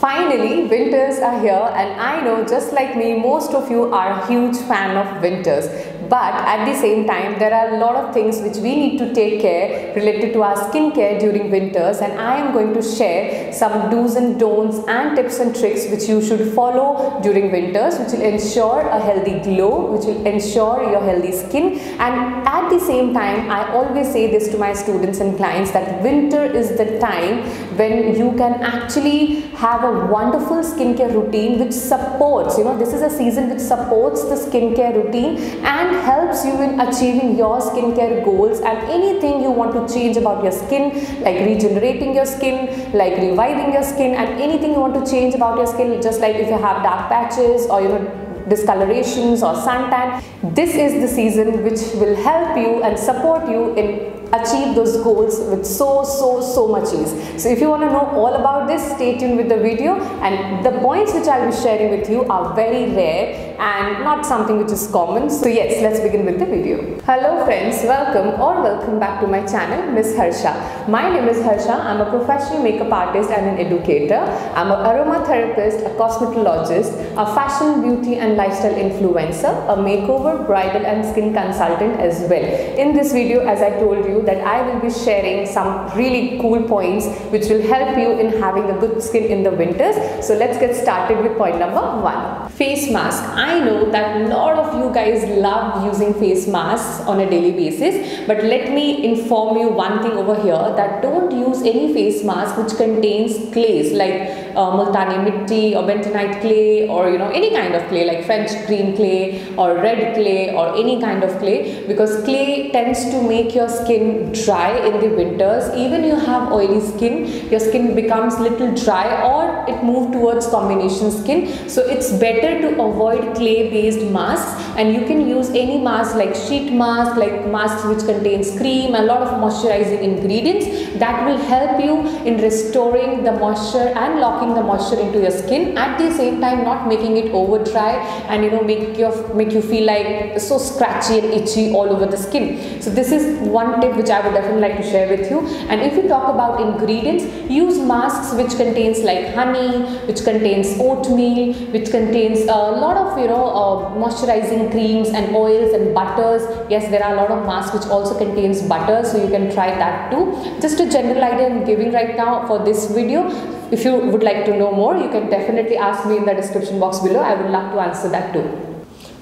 Finally, winters are here, and I know just like me, most of you are a huge fan of winters. But at the same time, there are a lot of things which we need to take care related to our skincare during winters, and I am going to share some do's and don'ts and tips and tricks which you should follow during winters, which will ensure a healthy glow, which will ensure your healthy skin. And at the same time, I always say this to my students and clients that winter is the time when you can actually have a wonderful skincare routine which supports, this is a season which supports the skincare routine and helps you in achieving your skincare goals and anything you want to change about your skin, like regenerating your skin, like reviving your skin, and anything you want to change about your skin, just like if you have dark patches or discolorations or suntan. This is the season which will help you and support you in achieve those goals with so much ease. So if you want to know all about this, stay tuned with the video, and the points which I'll be sharing with you are very rare and not something which is common. So yes, let's begin with the video. Hello friends, welcome back to my channel, Miss Harsha. My name is Harsha. I'm a professional makeup artist and an educator. I'm an aromatherapist, a cosmetologist, a fashion, beauty and lifestyle influencer, a makeover, bridal and skin consultant as well. In this video, as I told you, that I will be sharing some really cool points which will help you in having a good skin in the winters. So let's get started with point number 1. Face mask. I know that a lot of you guys love using face masks on a daily basis, but let me inform you one thing over here, that don't use any face mask which contains clays like multani mitti or bentonite clay, or any kind of clay like French green clay or red clay or any kind of clay, because clay tends to make your skin dry in the winters. Even you have oily skin, your skin becomes little dry or it moves towards combination skin. So it's better to avoid clay based masks, and you can use any mask like sheet mask, like masks which contains cream, a lot of moisturizing ingredients that will help you in restoring the moisture and locking the moisture into your skin, at the same time not making it over dry and make you feel like so scratchy and itchy all over the skin. So this is one tip which I would definitely like to share with you. And if you talk about ingredients, use masks which contains like honey, which contains oatmeal, which contains a lot of moisturizing creams and oils and butters. Yes, there are a lot of masks which also contains butter, so you can try that too. Just a general idea I'm giving right now for this video. If you would like to know more, you can definitely ask me in the description box below. I would love to answer that too.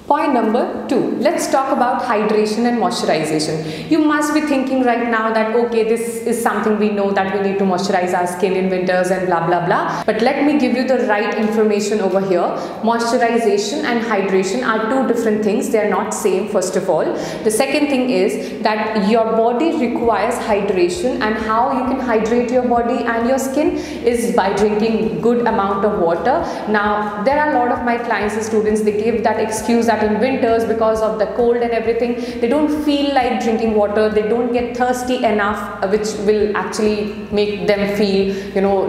Point number 2. Let's talk about hydration and moisturization. You must be thinking right now that okay, this is something we know, that we need to moisturize our skin in winters and blah blah blah. But let me give you the right information over here. Moisturization and hydration are two different things. They are not same, first of all. The second thing is that your body requires hydration, and how you can hydrate your body and your skin is by drinking good amount of water. Now there are a lot of my clients and students, they give that excuse that in winters, because of the cold and everything, they don't feel like drinking water, they don't get thirsty enough, which will actually make them feel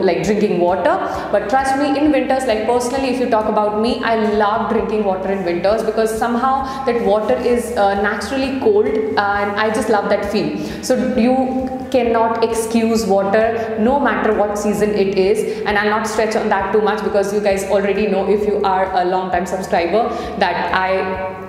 like drinking water. But trust me, in winters, like personally if you talk about me, I love drinking water in winters, because somehow that water is naturally cold and I just love that feel. So you cannot excuse water no matter what season it is, and I'll not stretch on that too much, because you guys already know, if you are a long time subscriber, that I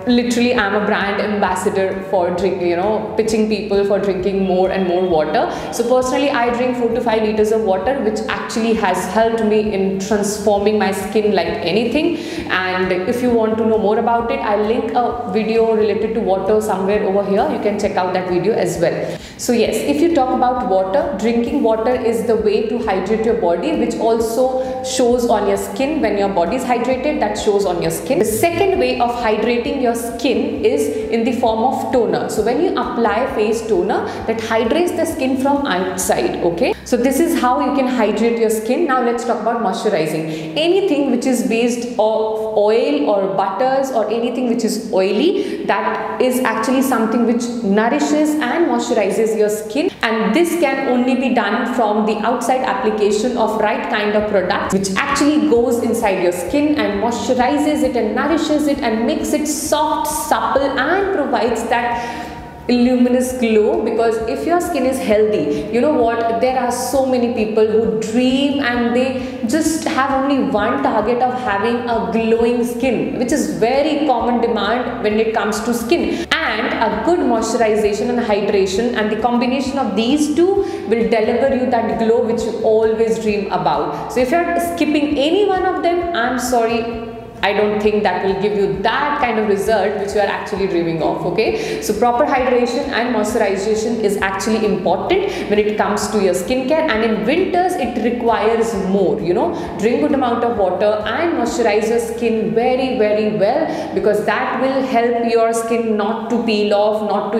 literally am a brand ambassador for drinking, pitching people for drinking more and more water. So personally I drink 4 to 5 liters of water, which actually has helped me in transforming my skin like anything. And if you want to know more about it, I'll link a video related to water somewhere over here. You can check out that video as well. So yes, if you talk about water, drinking water is the way to hydrate your body, which also shows on your skin. When your body is hydrated, that shows on your skin. The second way of hydrating your skin is in the form of toner. So when you apply face toner, that hydrates the skin from outside. Okay, so this is how you can hydrate your skin. Now let's talk about moisturizing. Anything which is based off oil or butters or anything which is oily, that is actually something which nourishes and moisturizes your skin, and this can only be done from the outside application of right kind of product, which actually goes inside your skin and moisturizes it and nourishes it and makes it soft, supple, and provides that luminous glow, because if your skin is healthy, you know what, there are so many people who dream and they just have only one target of having a glowing skin, which is very common demand when it comes to skin. And a good moisturization and hydration, and the combination of these two will deliver you that glow which you always dream about. So if you are skipping any one of them, I'm sorry, I don't think that will give you that kind of result which you are actually dreaming of. Okay, so proper hydration and moisturization is actually important when it comes to your skincare, and in winters it requires more. You know, drink good amount of water and moisturize your skin very well, because that will help your skin not to peel off, not to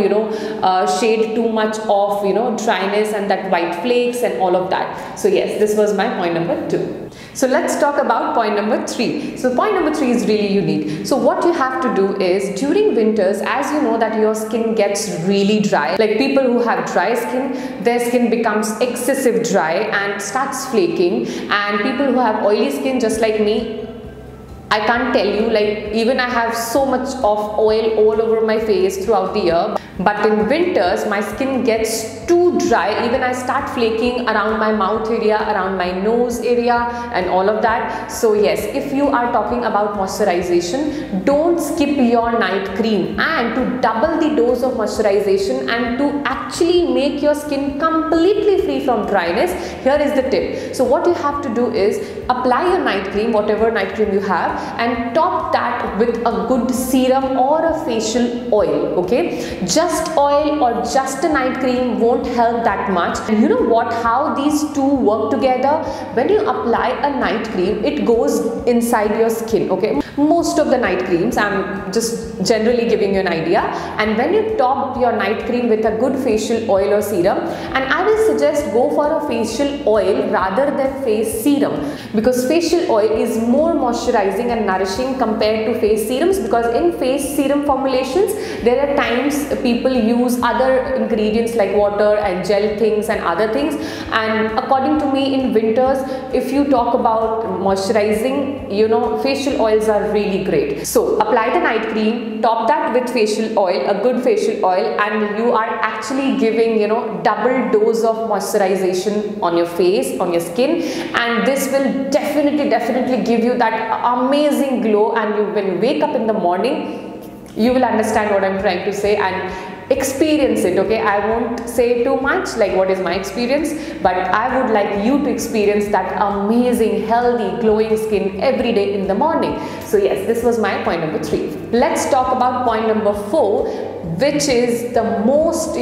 shade too much of dryness and that white flakes and all of that. So yes, this was my point number 2. So let's talk about point number 3. So point number 3 is really unique. So what you have to do is, during winters, as you know that your skin gets really dry, like people who have dry skin, their skin becomes excessive dry and starts flaking, and people who have oily skin just like me, I can't tell you, like even I have so much of oil all over my face throughout the year, but in winters my skin gets too dry. Even I start flaking around my mouth area, around my nose area and all of that. So yes, if you are talking about moisturization, don't skip your night cream, and to double the dose of moisturization and to actually make your skin completely free from dryness, here is the tip. So what you have to do is apply your night cream, whatever night cream you have, and top that with a good serum or a facial oil. Okay, just oil or just a night cream won't help that much. And you know what, how these two work together? When you apply a night cream, it goes inside your skin. Okay, most of the night creams, I'm just generally giving you an idea, and when you top your night cream with a good facial oil or serum, and I will suggest go for a facial oil rather than face serum, because facial oil is more moisturizing and nourishing compared to face serums, because in face serum formulations there are times people use other ingredients like water and gel things and other things, and according to me in winters, if you talk about moisturizing, facial oils are really great. So apply the night cream, top that with facial oil, a good facial oil, and you are actually giving double dose of moisturization on your face, on your skin, and this will definitely give you that amazing glow. And when you wake up in the morning, you will understand what I'm trying to say and experience it. Okay, I won't say too much like what is my experience, but I would like you to experience that amazing healthy glowing skin every day in the morning. So yes, this was my point number 3. Let's talk about point number 4, which is the most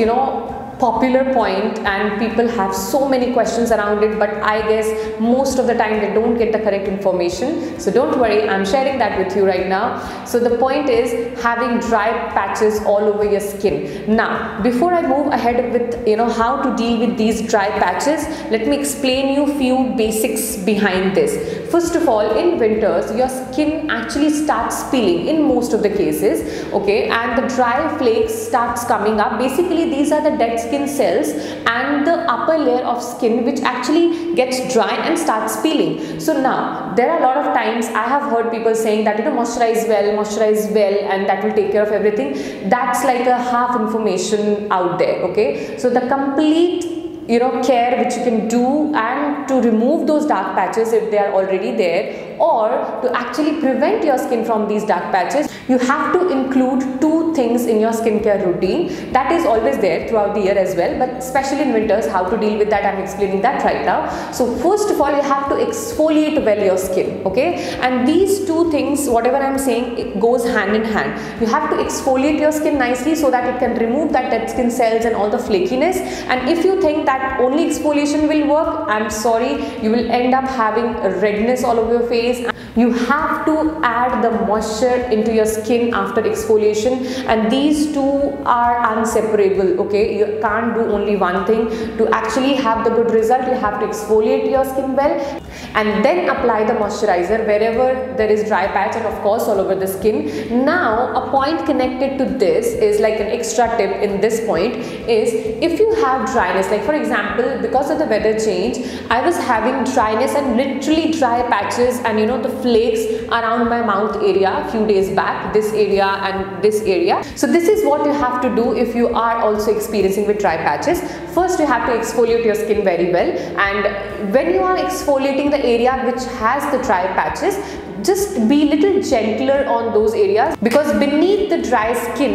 popular point, and people have so many questions around it, but I guess most of the time they don't get the correct information. So don't worry, I'm sharing that with you right now. So the point is having dry patches all over your skin. Now before I move ahead with how to deal with these dry patches, let me explain you few basics behind this. First of all, in winters your skin actually starts peeling in most of the cases, okay, and the dry flakes starts coming up. Basically these are the dead skin cells and the upper layer of skin which actually gets dry and starts peeling. So now there are a lot of times I have heard people saying that moisturize well and that will take care of everything. That's like a half information out there. Okay, so the complete care which you can do and to remove those dark patches if they are already there, or to actually prevent your skin from these dark patches, you have to include 2 things in your skincare routine. That is always there throughout the year as well, but especially in winters, how to deal with that, I'm explaining that right now. So first of all, you have to exfoliate well your skin. Okay, and these 2 things, whatever I'm saying, it goes hand in hand. You have to exfoliate your skin nicely so that it can remove that dead skin cells and all the flakiness. And if you think that only exfoliation will work, I'm sorry, you will end up having redness all over your face. You have to add the moisture into your skin after exfoliation, and these 2 are inseparable. Okay, you can't do only one thing. To actually have the good result, you have to exfoliate your skin well and then apply the moisturizer wherever there is dry patch, and of course all over the skin. Now a point connected to this is like an extra tip in this point is, if you have dryness, like for example because of the weather change, I was having dryness and literally dry patches, and the flakes around my mouth area few days back, this area and this area. So this is what you have to do if you are also experiencing with dry patches. First you have to exfoliate your skin very well, and when you are exfoliating the area which has the dry patches, just be little gentler on those areas, because beneath the dry skin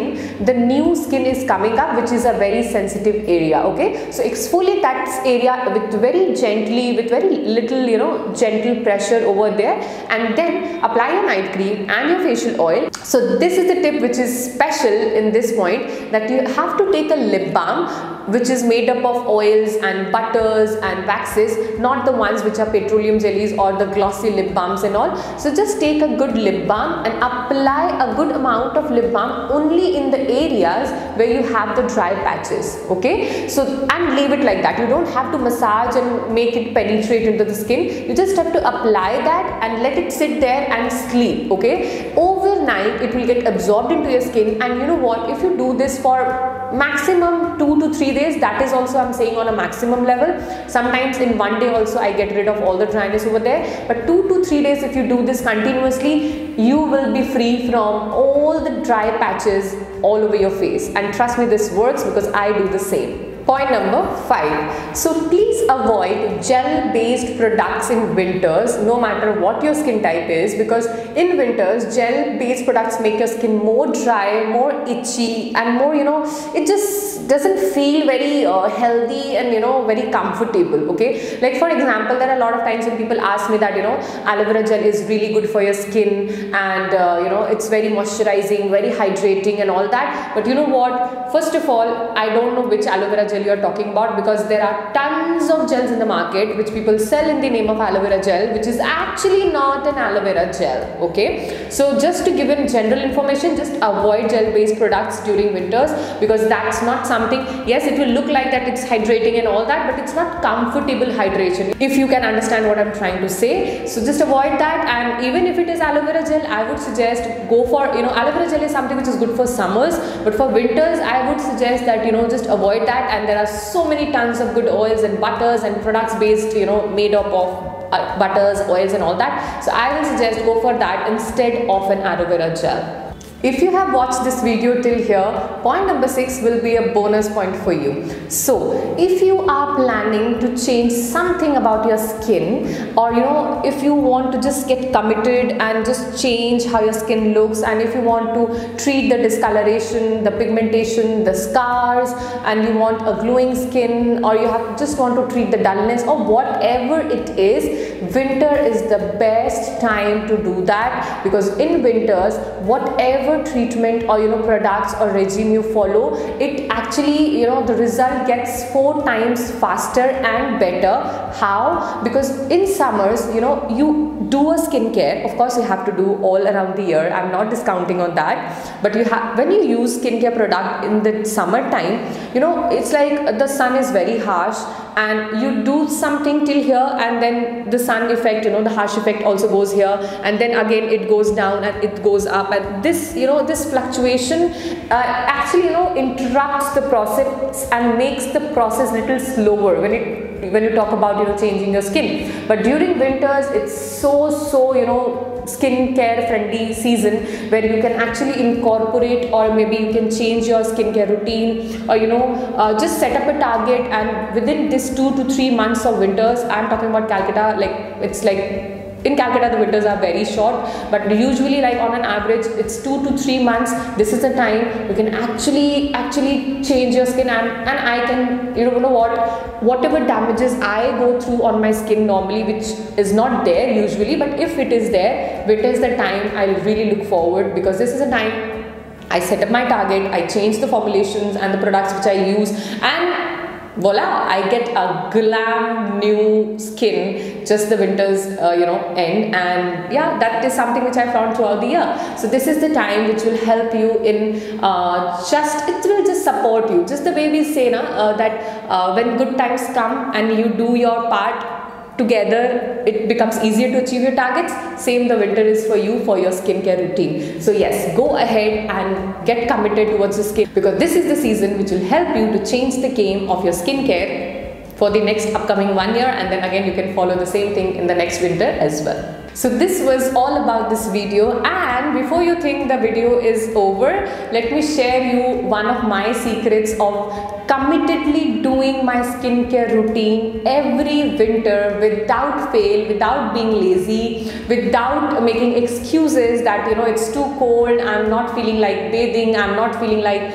the new skin is coming up, which is a very sensitive area. Okay, so exfoliate that area with very gently, with very little, you know, gentle pressure over there, and then apply your night cream and your facial oil. So this is the tip which is special in this point, that you have to take a lip balm which is made up of oils and butters and waxes, not the ones which are petroleum jellies or the glossy lip balms and all. So just take a good lip balm and apply a good amount of lip balm only in the areas where you have the dry patches. Okay, so and leave it like that. You don't have to massage and make it penetrate into the skin. You just have to apply that and let it sit there and sleep. Okay, overnight it will get absorbed into your skin, and you know what, if you do this for maximum 2 to 3 days, that is also I'm saying on a maximum level. Sometimes in one day also I get rid of all the dryness over there, but 2 to 3 days if you do this continuously, you will be free from all the dry patches all over your face. And trust me, this works because I do the same. Point number 5. So please avoid gel based products in winters, no matter what your skin type is, because in winters gel based products make your skin more dry, more itchy, and more, you know, it just doesn't feel very healthy and, you know, very comfortable. Okay, like for example, there are a lot of times when people ask me that, you know, aloe vera gel is really good for your skin, and you know, it's very moisturizing, very hydrating and all that. But you know what, first of all, I don't know which aloe vera gel you are talking about, because there are tons of gels in the market which people sell in the name of aloe vera gel, which is actually not an aloe vera gel. Okay, so just to give in general information, just avoid gel based products during winters, because that's not something, yes, it will look like that it's hydrating and all that, but it's not comfortable hydration, if you can understand what I'm trying to say. So just avoid that. And even if it is aloe vera gel, I would suggest go for, you know, aloe vera gel is something which is good for summers, but for winters I would suggest that, you know, just avoid that. And there are so many tons of good oils and butters and products based, you know, made up of butters, oils and all that. So I will suggest go for that instead of an aloe vera gel. If you have watched this video till here, point number 6 will be a bonus point for you. So if you are planning to change something about your skin, or you know, if you want to just get committed and just change how your skin looks, and if you want to treat the discoloration, the pigmentation, the scars, and you want a glowing skin, or you have just want to treat the dullness, or whatever it is, winter is the best time to do that. Because in winters, whatever treatment or, you know, products or regime you follow, it actually, you know, the result gets 4 times faster and better. How? Because in summers, you know, you do a skincare, of course you have to do all around the year, I'm not discounting on that, but you have, when you use skincare product in the summertime, you know, it's like the sun is very harsh, and you do something till here, and then the sun effect, you know, the harsh effect also goes here, and then again it goes down and it goes up, and this, you know, this fluctuation actually, you know, interrupts the process and makes the process little slower when you talk about, you know, changing your skin. But during winters, it's so, you know, skincare friendly season, where you can actually incorporate, or maybe you can change your skincare routine, or you know, just set up a target, and within this 2 to 3 months of winters, I'm talking about Calcutta, like it's like in Calcutta the winters are very short, but usually like on an average it's 2 to 3 months. This is the time you can actually change your skin, and I can, you know what, whatever damages I go through on my skin normally, which is not there usually, but if it is there, winter is the time I really look forward, because this is a time I set up my target, I change the formulations and the products which I use, and voila, I get a glam new skin just the winters you know, end. And yeah, that is something which I found throughout the year. So this is the time which will help you in it will just support you, just the way we say that when good times come and you do your part together, it becomes easier to achieve your targets. Same the winter is for you, for your skincare routine. So yes, go ahead and get committed towards the skin, because this is the season which will help you to change the game of your skincare for the next upcoming 1 year, and then again you can follow the same thing in the next winter as well. So this was all about this video, and before you think the video is over, let me share you one of my secrets of committedly doing my skincare routine every winter without fail, without being lazy, without making excuses that it's too cold, I'm not feeling like bathing, I'm not feeling like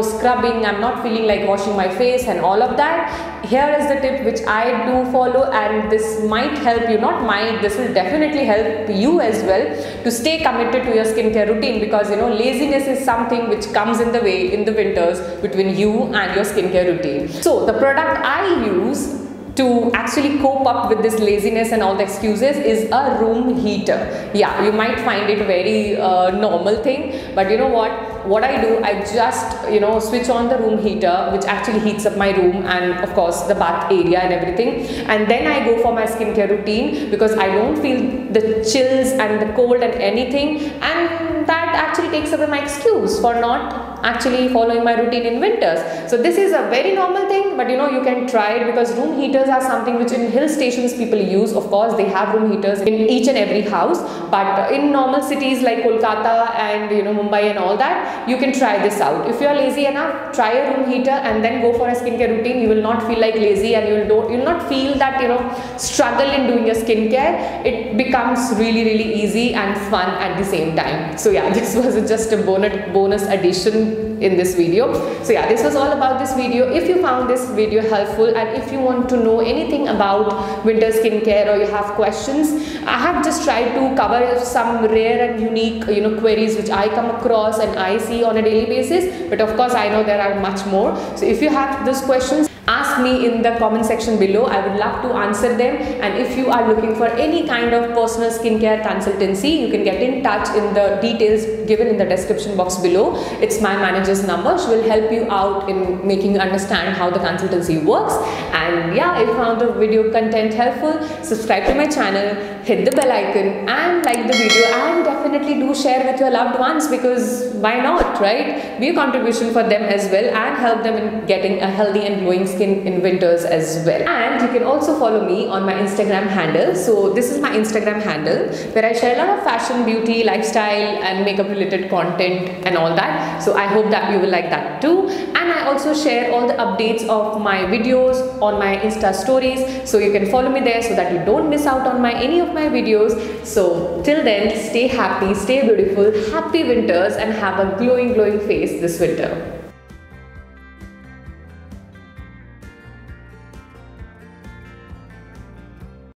scrubbing, I'm not feeling like washing my face and all of that. Here is the tip which I do follow, and this might help you, not might, this will definitely help you as well to stay committed to your skincare routine, because laziness is something which comes in the way in the winters between you and your skincare routine. So the product I use to actually cope up with this laziness and all the excuses is a room heater. Yeah, you might find it a very normal thing, but you know what I do, I just switch on the room heater, which actually heats up my room and of course the bath area and everything, and then I go for my skincare routine, because I don't feel the chills and the cold and anything, and that actually takes away my excuse for not actually following my routine in winters. So this is a very normal thing, but you can try it, because room heaters are something which in hill stations people use. Of course they have room heaters in each and every house, but in normal cities like Kolkata and Mumbai and all that, you can try this out. If you are lazy enough, try a room heater and then go for a skincare routine. You will not feel like lazy, and you'll not feel that struggle in doing your skincare. It becomes really easy and fun at the same time. So yeah, this was just a bonus addition in this video. So yeah, this was all about this video. If you found this video helpful, and if you want to know anything about winter skincare, or you have questions, I have just tried to cover some rare and unique queries which I come across and I see on a daily basis, but of course I know there are much more. So if you have those questions, ask me in the comment section below. I would love to answer them. And if you are looking for any kind of personal skincare consultancy, you can get in touch in the details given in the description box below. It's my manager's number. She will help you out in making you understand how the consultancy works. And yeah, if you found the video content helpful, subscribe to my channel, hit the bell icon and like the video, and definitely do share with your loved ones, because why not, right? Be a contribution for them as well, and help them in getting a healthy and glowing skin in winters as well. And you can also follow me on my Instagram handle. So this is my Instagram handle, where I share a lot of fashion, beauty, lifestyle and makeup related content and all that. So I hope that you will like that too. And I also share all the updates of my videos on my Insta stories, so you can follow me there so that you don't miss out on any of my videos. So till then, stay happy, stay beautiful, happy winters, and have a glowing face this winter.